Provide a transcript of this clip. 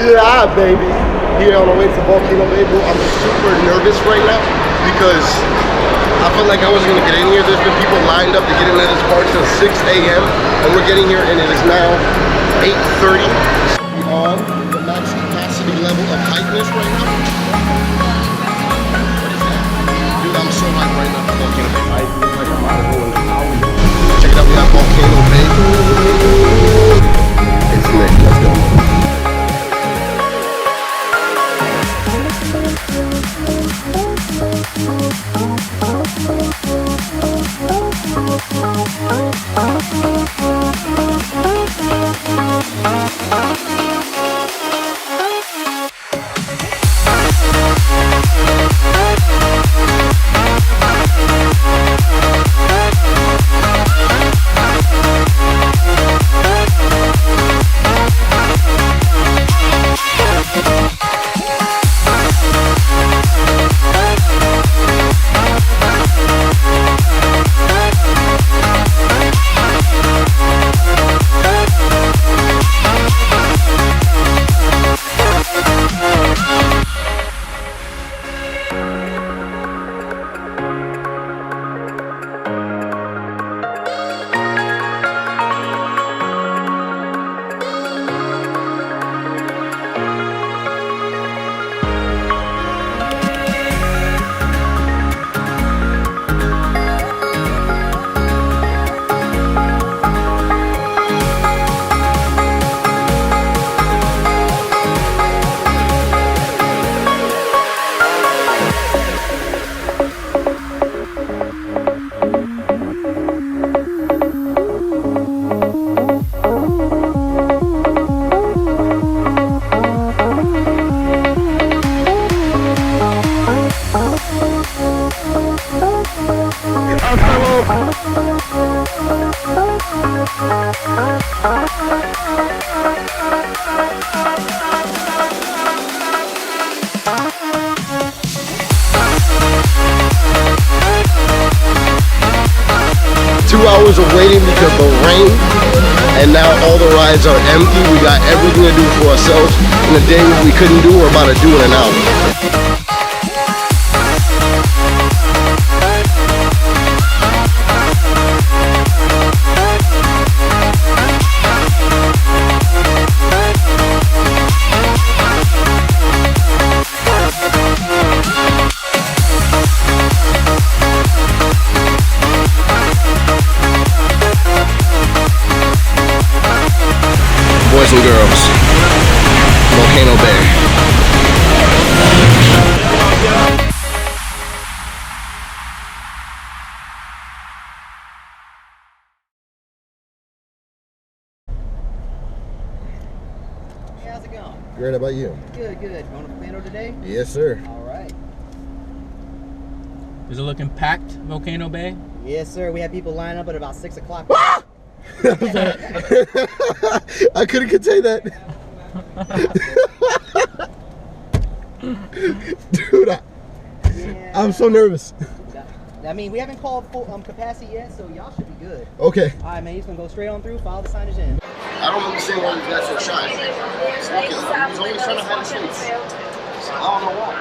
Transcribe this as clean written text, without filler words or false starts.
Yeah, baby. Here on the way to Volcano Bay, I'm super nervous right now because I felt like I wasn't gonna get in here. There's been people lined up to get into this park since 6 a.m. and we're getting here and it is now 8:30. On the max capacity level of hypeness right now. Dude, I'm so hyped right now for Volcano Bay. Check it out, we have Volcano Bay. It's lit, let's go. Hours of waiting because of the rain, and now all the rides are empty. We got everything to do for ourselves in a day we couldn't do. We're about to do in an hour. Boys and girls, Volcano Bay. Hey, how's it going? Great, how about you? Good, good. Going to Volcano today? Yes, sir. All right. Is it looking packed, Volcano Bay? Yes, sir. We had people line up at about 6 o'clock. I couldn't contain that. Dude, I'm so nervous. I mean, we haven't called full capacity yet, so y'all should be good. Okay. All right, man. He's going to go straight on through, follow the signage in. I don't understand why these guys so shy. He's always trying to hide his face. I don't know why.